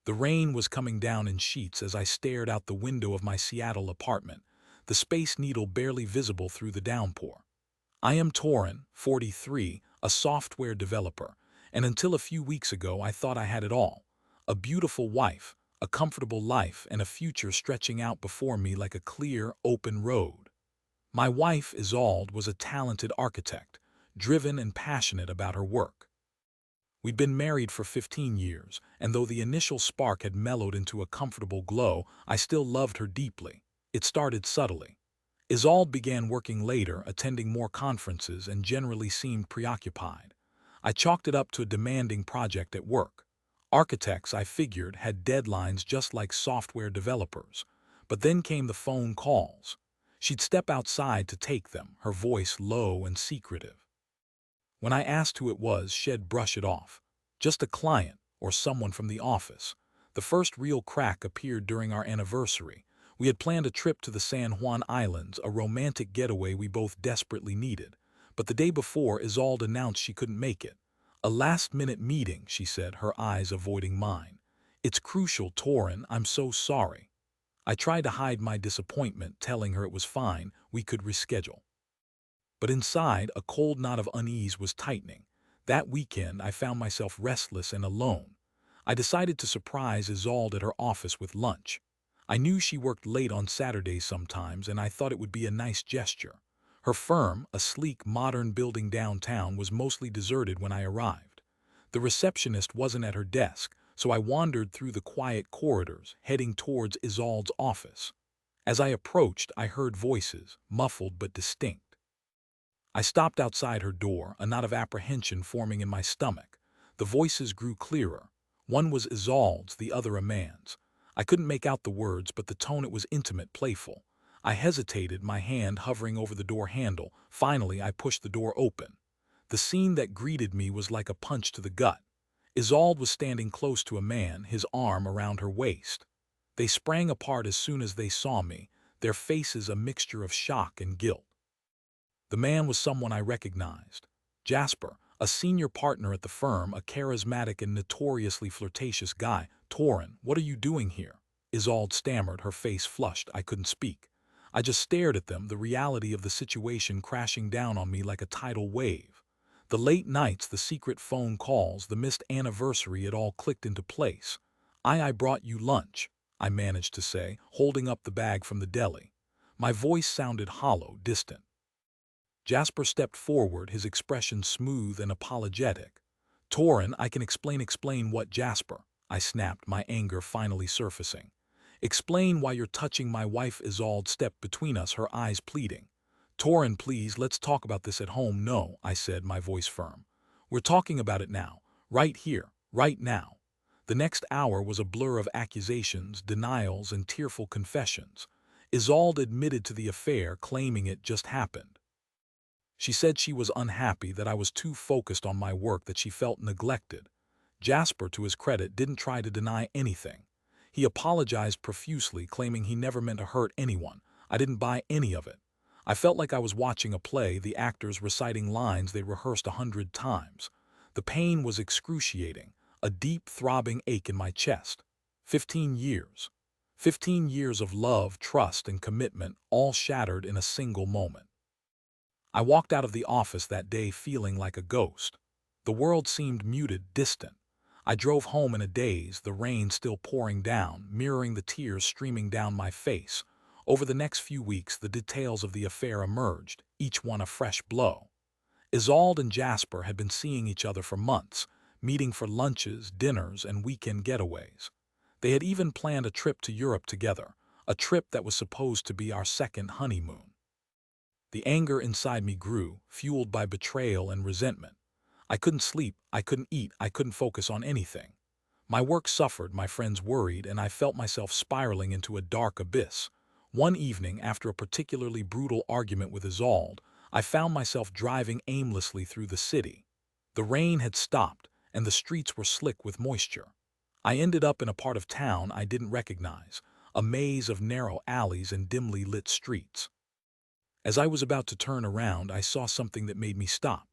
The rain was coming down in sheets as I stared out the window of my Seattle apartment, the Space Needle barely visible through the downpour. I am Torin, 43, a software developer, and until a few weeks ago I thought I had it all. A beautiful wife, a comfortable life, and a future stretching out before me like a clear, open road. My wife, Isolde, was a talented architect, driven and passionate about her work. We'd been married for 15 years, and though the initial spark had mellowed into a comfortable glow, I still loved her deeply. It started subtly. Isolde began working later, attending more conferences, and generally seemed preoccupied. I chalked it up to a demanding project at work. Architects, I figured, had deadlines just like software developers. But then came the phone calls. She'd step outside to take them, her voice low and secretive. When I asked who it was, she'd brush it off. Just a client, or someone from the office. The first real crack appeared during our anniversary. We had planned a trip to the San Juan Islands, a romantic getaway we both desperately needed. But the day before, Isolde announced she couldn't make it. A last-minute meeting, she said, her eyes avoiding mine. It's crucial, Torin, I'm so sorry. I tried to hide my disappointment, telling her it was fine, we could reschedule. But inside, a cold knot of unease was tightening. That weekend, I found myself restless and alone. I decided to surprise Isolde at her office with lunch. I knew she worked late on Saturdays sometimes, and I thought it would be a nice gesture. Her firm, a sleek, modern building downtown, was mostly deserted when I arrived. The receptionist wasn't at her desk, so I wandered through the quiet corridors, heading towards Isolde's office. As I approached, I heard voices, muffled but distinct. I stopped outside her door, a knot of apprehension forming in my stomach. The voices grew clearer. One was Isolde's, the other a man's. I couldn't make out the words, but the tone, it was intimate, playful. I hesitated, my hand hovering over the door handle. Finally, I pushed the door open. The scene that greeted me was like a punch to the gut. Isolde was standing close to a man, his arm around her waist. They sprang apart as soon as they saw me, their faces a mixture of shock and guilt. The man was someone I recognized. Jasper, a senior partner at the firm, a charismatic and notoriously flirtatious guy. Torin, what are you doing here? Isolde stammered, her face flushed. I couldn't speak. I just stared at them, the reality of the situation crashing down on me like a tidal wave. The late nights, the secret phone calls, the missed anniversary, it all clicked into place. I brought you lunch, I managed to say, holding up the bag from the deli. My voice sounded hollow, distant. Jasper stepped forward, his expression smooth and apologetic. Torin, I can explain what, Jasper? I snapped, my anger finally surfacing. Explain why you're touching my wife. Isolde stepped between us, her eyes pleading. Torin, please, let's talk about this at home. No, I said, my voice firm. We're talking about it now, right here, right now. The next hour was a blur of accusations, denials, and tearful confessions. Isolde admitted to the affair, claiming it just happened. She said she was unhappy, that I was too focused on my work, that she felt neglected. Jasper, to his credit, didn't try to deny anything. He apologized profusely, claiming he never meant to hurt anyone. I didn't buy any of it. I felt like I was watching a play, the actors reciting lines they'd rehearsed 100 times. The pain was excruciating, a deep, throbbing ache in my chest. 15 years. 15 years of love, trust, and commitment, all shattered in a single moment. I walked out of the office that day feeling like a ghost. The world seemed muted, distant. I drove home in a daze, the rain still pouring down, mirroring the tears streaming down my face. Over the next few weeks, the details of the affair emerged, each one a fresh blow. Isolde and Jasper had been seeing each other for months, meeting for lunches, dinners, and weekend getaways. They had even planned a trip to Europe together, a trip that was supposed to be our second honeymoon. The anger inside me grew, fueled by betrayal and resentment. I couldn't sleep, I couldn't eat, I couldn't focus on anything. My work suffered, my friends worried, and I felt myself spiraling into a dark abyss. One evening, after a particularly brutal argument with Isolde, I found myself driving aimlessly through the city. The rain had stopped, and the streets were slick with moisture. I ended up in a part of town I didn't recognize, a maze of narrow alleys and dimly lit streets. As I was about to turn around, I saw something that made me stop.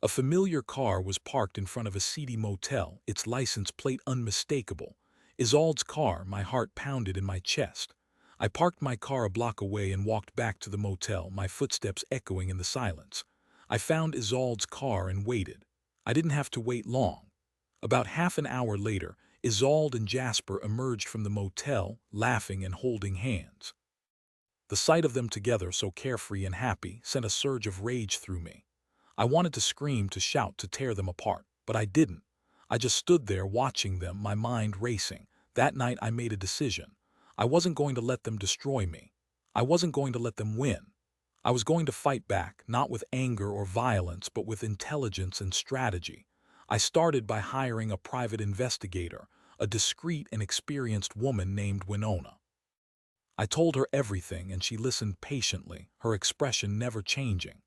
A familiar car was parked in front of a seedy motel, its license plate unmistakable. Isolde's car, my heart pounded in my chest. I parked my car a block away and walked back to the motel, my footsteps echoing in the silence. I found Isolde's car and waited. I didn't have to wait long. About half an hour later, Isolde and Jasper emerged from the motel, laughing and holding hands. The sight of them together, so carefree and happy, sent a surge of rage through me. I wanted to scream, to shout, to tear them apart, but I didn't. I just stood there watching them, my mind racing. That night I made a decision. I wasn't going to let them destroy me. I wasn't going to let them win. I was going to fight back, not with anger or violence, but with intelligence and strategy. I started by hiring a private investigator, a discreet and experienced woman named Winona. I told her everything, and she listened patiently, her expression never changing.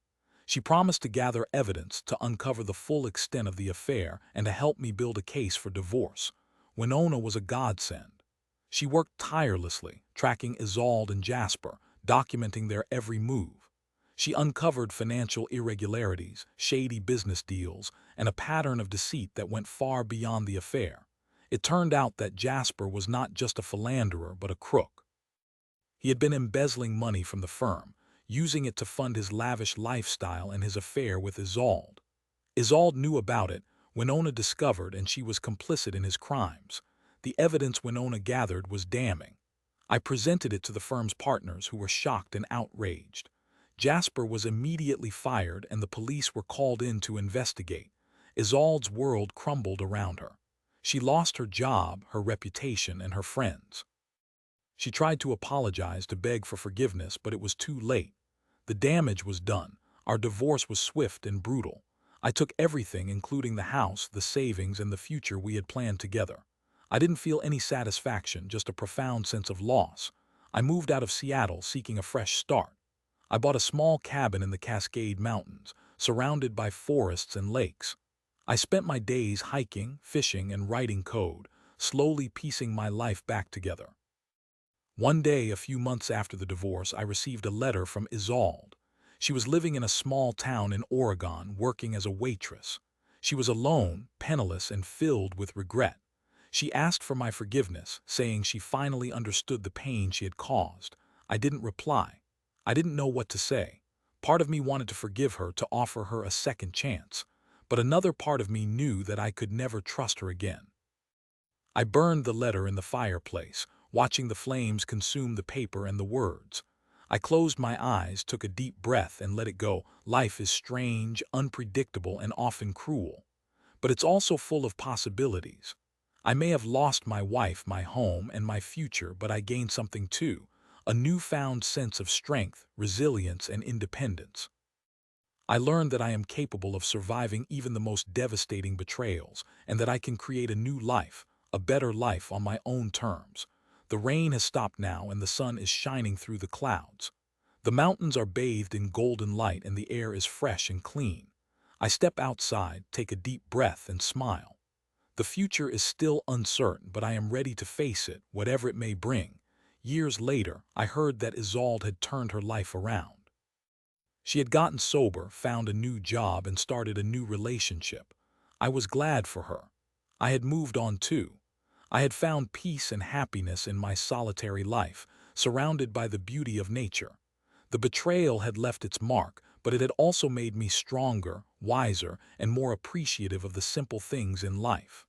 She promised to gather evidence, to uncover the full extent of the affair, and to help me build a case for divorce. Winona was a godsend. She worked tirelessly, tracking Isolde and Jasper, documenting their every move. She uncovered financial irregularities, shady business deals, and a pattern of deceit that went far beyond the affair. It turned out that Jasper was not just a philanderer, but a crook. He had been embezzling money from the firm, using it to fund his lavish lifestyle and his affair with Isolde. Isolde knew about it, Winona discovered, and she was complicit in his crimes. The evidence Winona gathered was damning. I presented it to the firm's partners, who were shocked and outraged. Jasper was immediately fired, and the police were called in to investigate. Isolde's world crumbled around her. She lost her job, her reputation, and her friends. She tried to apologize, to beg for forgiveness, but it was too late. The damage was done. Our divorce was swift and brutal. I took everything, including the house, the savings, and the future we had planned together. I didn't feel any satisfaction, just a profound sense of loss. I moved out of Seattle, seeking a fresh start. I bought a small cabin in the Cascade Mountains, surrounded by forests and lakes. I spent my days hiking, fishing, and writing code, slowly piecing my life back together. One day, a few months after the divorce, I received a letter from Isolde. She was living in a small town in Oregon, working as a waitress. She was alone, penniless, and filled with regret. She asked for my forgiveness, saying she finally understood the pain she had caused. I didn't reply. I didn't know what to say. Part of me wanted to forgive her, to offer her a second chance, but another part of me knew that I could never trust her again. I burned the letter in the fireplace, watching the flames consume the paper and the words. I closed my eyes, took a deep breath, and let it go. Life is strange, unpredictable, and often cruel. But it's also full of possibilities. I may have lost my wife, my home, and my future, but I gained something too, a newfound sense of strength, resilience, and independence. I learned that I am capable of surviving even the most devastating betrayals, and that I can create a new life, a better life on my own terms. The rain has stopped now, and the sun is shining through the clouds. The mountains are bathed in golden light, and the air is fresh and clean. I step outside, take a deep breath, and smile. The future is still uncertain, but I am ready to face it, whatever it may bring. Years later, I heard that Isolde had turned her life around. She had gotten sober, found a new job, and started a new relationship. I was glad for her. I had moved on too. I had found peace and happiness in my solitary life, surrounded by the beauty of nature. The betrayal had left its mark, but it had also made me stronger, wiser, and more appreciative of the simple things in life.